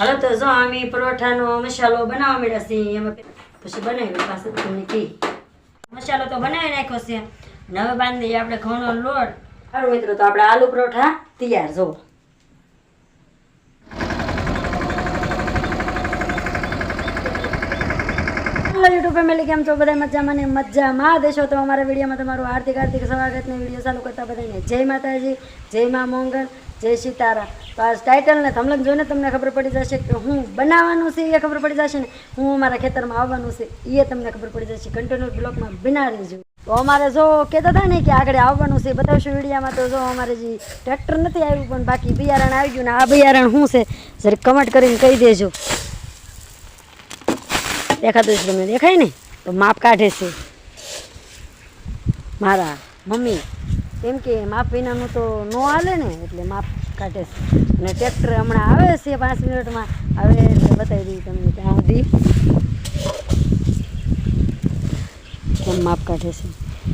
હાલો તો જો અમે પરોઠાનો મસાલો બનાવવા મળ્યા છે એમાં પછી બનાવી પાછું તમને કી મસાલો તો બનાવી નાખ્યો છે અને હવે બાંધી આપણે ઘઉંનો લોટ. સારું મિત્રો, તો આપણે આલુ પરોઠા તૈયાર. જો યુટ્યુબ ફેમિલી કેમ છો બધા? મજામાં ને મજામાં દેશો. તો અમારા વિડીયોમાં તમારું હાર્દિક સ્વાગત ને વિડીયો ચાલુ કરતા બધાને જય માતાજી, જય મા મોંગલ, જય સીતારા. તો આ ટાઇટલ ને થંબનેલ જોઈને તમને ખબર પડી જશે કે હું બનાવવાનું છે એ ખબર પડી જશે ને હું અમારા ખેતરમાં આવવાનું છે એ તમને ખબર પડી જશે. કન્ટિન્યુ બ્લોગમાં બિના રહેજો. તો અમારે જો કહેતા હતા ને કે આગળ આવવાનું છે બતાવશું વિડીયામાં. તો જો અમારે જે ટ્રેક્ટર નથી આવ્યું પણ બાકી બિયારણ આવી ગયું ને આ બિયારણ શું છે જરીક કમેન્ટ કરીને કહી દેજો. દેખાતું છે તમને? દેખાય ને? તો માપ કાઢે છે મારા મમ્મી, કેમ કે માપ વિનાનું તો ન હાલે ને એટલે માપ કાઢે છે. અને ટ્રેક્ટર હમણાં આવે છે 5 મિનિટમાં આવે એટલે બતાવી દઈએ તમને ત્યાં સુધી કેમ માપ કાઢે છે.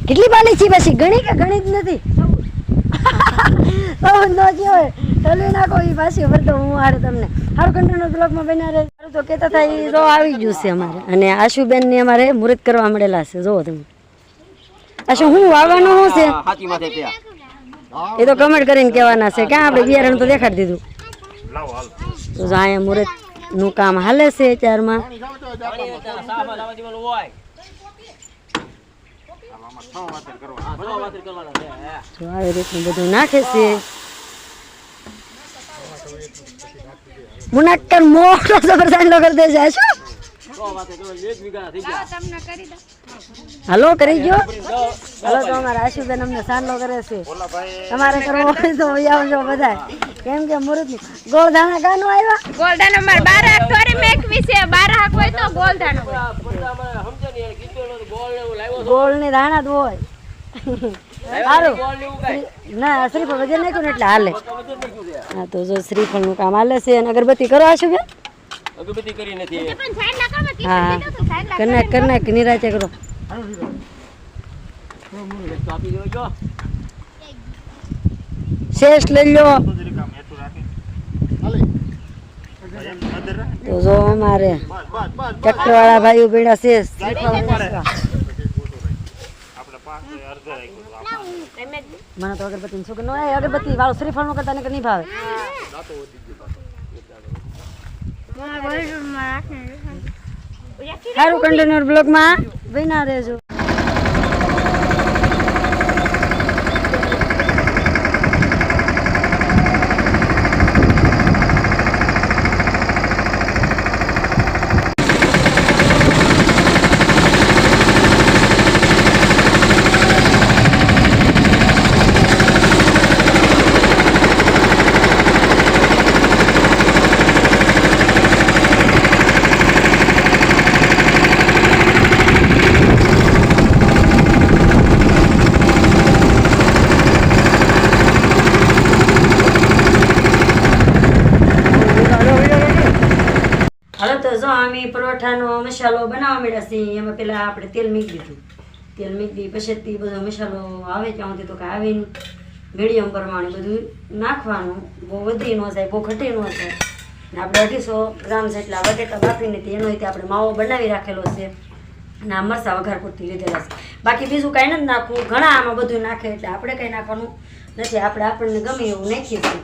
કેટલી પાલી છે પછી ગણી કે ગણી જ નથી ન કહેવાય તલવી નાખો એ પાછી ભરતો હું હારે તમને સારું કન્ટિન્યુ બ્લોગમાં બન્યા રહે. સારું તો કહેતા હતા એ જો આવી ગયું છે અમારે અને આશુબેન ને અમારે મુહૂર્ત કરવા મળેલા છે. જોવો તમે આશુ હું વાવવાનું શું છે એ તો કમેન્ટ કરીને કહેવાના છે. ક્યાં આપણે બિયારણ તો દેખાડી દીધું. તો અહીંયા મુહૂર્ત નું કામ હાલે છે ચારમાં. તો આવી રીતનું બધું નાખે છે. મુનાક્કર મોટો જબરદસ્ત લો કરી દેજે. આશુ હાલો કરી ગયો. હાલો તો અમારા આશુબેન અમને સાંડલો કરે છે. તમારે કરવો હોય તો આવજો બધા. કેમ કે મુહૂર્ત ગોળધાણા કાનો આવ્યા? ગોળધાણા માર 12 થોડી મેકવી છે. 12 હોય તો ગોળધાણો ગોળ ને ધાણા જ હોય. સારું ના શ્રીફળ વજન નાખ્યું ને એટલે હાલે. હા તો જો શ્રીફળ નું કામ હાલે છે. અને અગરબત્તી કરો આશુબેન? અગરબત્તી કરી નથી. હા કનાક નિરાચે કરો. શેષ લઈ લો. તો જો અમારે ટ્રેક્ટર વાળા ભાઈઓ બેડા શેષ મને તો અગરબત્તી શું ન અગરબત્તી વાળું શ્રીફળ નું કરતા ને નહીં ભાવે. સારું કન્ટિન્યુ બ્લોગમાં બન્યા રહેજો. હાલો તો જો અમે પરોઠાનો મસાલો બનાવવા મળ્યા છે. એમાં પેલા આપણે તેલ મૂકી દીધું. તેલ મૂકી દી પછી તે બધો મસાલો આવે ત્યાં સુધી તો કે આવે નહીં. મીડિયમ પ્રમાણે બધું નાખવાનું. બહુ વધી ન જાય બહુ ઘટી ન જાય. આપણે 250 ગ્રામ જેટલા બટેટા બાફીને એનો રીતે આપણે માવો બનાવી રાખેલો છે. અને આ મરચાં વઘાર પૂરતી લીધેલા છે. બાકી બીજું કાંઈ નથી નાખવું. ઘણા આમાં બધું નાખે એટલે આપણે કંઈ નાખવાનું નથી. આપણને ગમે એવું નાખીએ છીએ.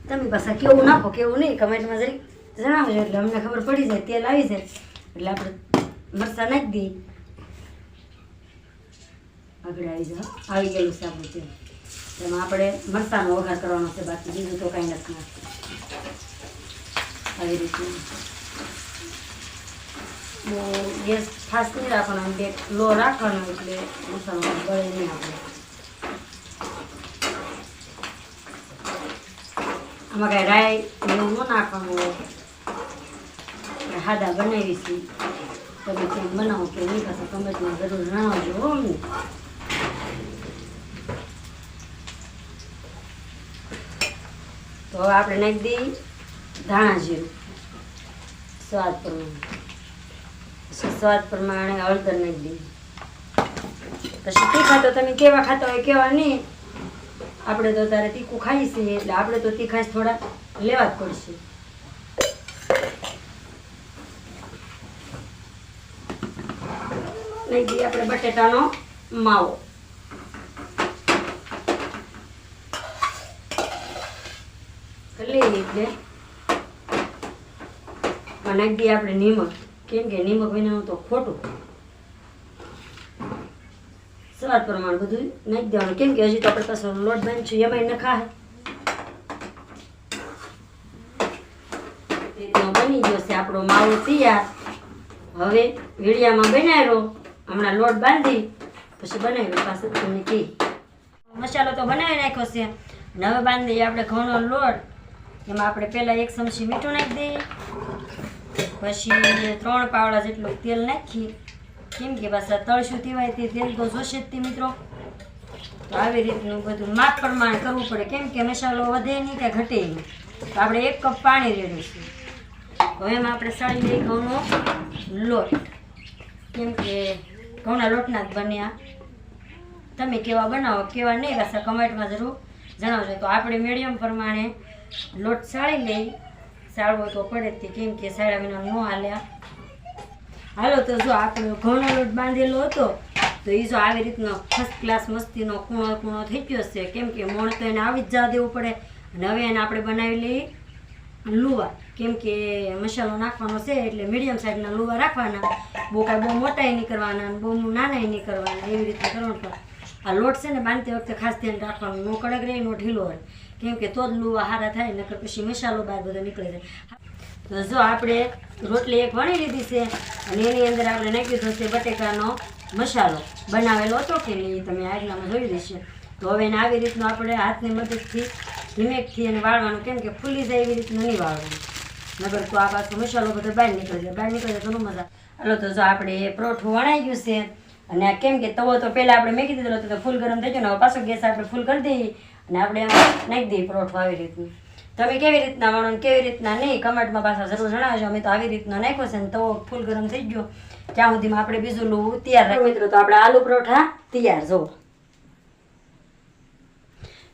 તમે પાછા કેવું નાખો કેવું નહીં કમેન્ટમાં જરી જણાવજો એટલે અમને ખબર પડી જાય. તેલ આવી જાય એટલે આપણે મરચાં નાખી દઈએ. આગળ આવી ગયેલું છે આપણું તેલ. એમાં આપણે મરચાંનો વઘાર કરવાનો છે. બાકી બીજું તો કાંઈ નથી નાખતું. આવી રીતે બહુ ગેસ ફાસ્ટ નહીં રાખવાનો, બે લો રાખવાનો એટલે મસાલો બળે નહીં. આપણે આમાં કાંઈ રાઈ એવું ન નાખવાનું હોય. હાદા બનાવી છીએ. તમે કેમ બનાવો કે નહીં કરશો કમેન્ટમાં જરૂર જણાવજો હો અમને. તો હવે આપણે નાખી દઈએ ધાણા જીરું સ્વાદ પ્રમાણે હળદર નાખી દઈએ. પછી તીખા તો તમે કેવા ખાતા હોય કેવા નહીં. આપણે તો તારે તીખું ખાઈ છીએ એટલે આપણે તો તીખાશ થોડા લેવા જ પડશે. નાખી દઈએ આપણે બટેટાનો માવો. લઈએ એટલે નાખી દઈએ આપણે નિમક, કેમ કે નિમક વિનાનું તો ખોટું. સ્વાદ પ્રમાણે બધું નાખી દેવાનું, કેમ કે હજી તો આપણે પાછો લોટ બાંધશું એમાંય નખાય. બની ગયો છે આપણો માવો તૈયાર. હવે વીડિયામાં બનાવ્યો, હમણાં લોટ બાંધી પછી બનાવ્યો પાછું તમને કહી. મસાલો તો બનાવી નાખ્યો છે. અને હવે બાંધી દઈએ આપણે ઘઉંનો લોટ. એમાં આપણે પહેલાં 1 ચમચી મીઠું નાખી દઈએ, પછી 3 પાવડા જેટલું તેલ નાખી, કેમ કે પાછા તળશું તેવાય તે તેલ તો જોશે જ તે મિત્રો. તો આવી રીતનું બધું માપ પ્રમાણે કરવું પડે, કેમ કે મસાલો વધે નહીં કે ઘટે નહીં. તો આપણે 1 કપ પાણી રેડીશું. હવે એમાં આપણે સાળી લઈએ ઘઉંનો લોટ, કેમ કે ઘઉંના લોટના જ બન્યા. તમે કેવા બનાવો કેવા નહીં પાછા કમેન્ટમાં જરૂર જણાવજો. તો આપણે મીડિયમ પ્રમાણે લોટ સાળી લઈ. સાળવો તો પડે જ, કેમ કે સાળા વિના ન હાલ્યા. હાલો તો જો આપણો ઘઉંનો લોટ બાંધેલો હતો તો એ જો આવી રીતનો ફર્સ્ટ ક્લાસ મસ્તીનો કૂણો કૂણો થઈ ગયો છે, કેમ કે મોણ તો એને આવી જ જવા દેવું પડે. અને હવે એને આપણે બનાવી લઈએ લુવા, કેમ કે મસાલો નાખવાનો છે એટલે મીડિયમ સાઈઝના લુવા રાખવાના. બહુ કાંઈ બહુ મોટાય નહીં કરવાના, બહુ નાનાય નહીં કરવાના, એવી રીતે કરવાનું. આ લોટ છે ને બાંધતી વખતે ખાસ ધ્યાન રાખવાનું, નો કડક રહે નો ઢીલો રહે, કેમ કે તો જ લુવા સારા થાય, નકર પછી મસાલો બહાર બધો નીકળી જાય. તો જો આપણે રોટલી એક વણી લીધી છે અને એની અંદર આપણે નાખી દીધો છે બટેકાનો મસાલો બનાવેલો હતો કે નહીં, તમે આગલામાં જોઈ દેશે. તો હવે એને આવી રીતનું આપણે હાથની મદદથી ધીમેકથી એને વાળવાનું, કેમ કે ફૂલી જાય એવી રીતનું નહીં વાળવાનું, નગર તો આ પાછો મસાલો બધો બહાર નીકળી જાય. બહાર નીકળી જાય તો મજા. હાલો તો જો આપણે પરોઠું વણાઈ ગયું છે. અને આ કેમ કે તવો તો પહેલાં આપણે મેકી દીધેલો હતો તો ફૂલ ગરમ થઈ ગયો ને હવે પાછો ગેસ આપણે ફૂલ કરી દઈએ અને આપણે એમાં નાખી દઈએ પરોઠું આવી રીતનું. તમે કેવી રીતના વણો ને કેવી રીતના નહીં કમેન્ટમાં પાછા જરૂર જણાવજો. અમે તો આવી રીતનો નાખ્યો છે ને તવો ફૂલ ગરમ થઈ ગયો ત્યાં સુધીમાં આપણે બીજું લોવું તૈયાર રાખો મિત્રો. તો આપણે આલુ પરોઠા તૈયાર.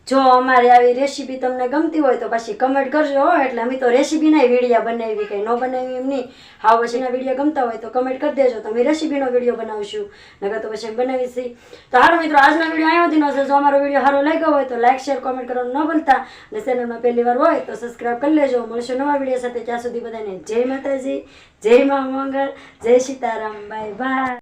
જો અમારી આવી રેસીપી તમને ગમતી હોય તો પછી કમેન્ટ કરજો. એટલે અમે તો રેસીપીના વિડીયો બનાવી, કંઈ ન બનાવી એમ નહીં. હા પછીના વિડીયો ગમતા હોય તો કમેન્ટ કરી દેજો, તો અમે રેસીપીનો વિડીયો બનાવીશું, નકર તો પછી બનાવીશું. તો હાલો મિત્રો, આજનો વિડીયો અહીંયા સુધીનો છે. જો અમારો વિડીયો સારો લાગ્યો હોય તો લાઈક શેર કોમેન્ટ કરવાનું ન ભૂલતા. અને ચેનલમાં પહેલી વાર હોય તો સબસ્ક્રાઈબ કરી લેજો. મળશું નવા વિડીયો સાથે. ત્યાં સુધી બધાને જય માતાજી, જય મા મંગળ, જય સીતારામ, બાય બાય.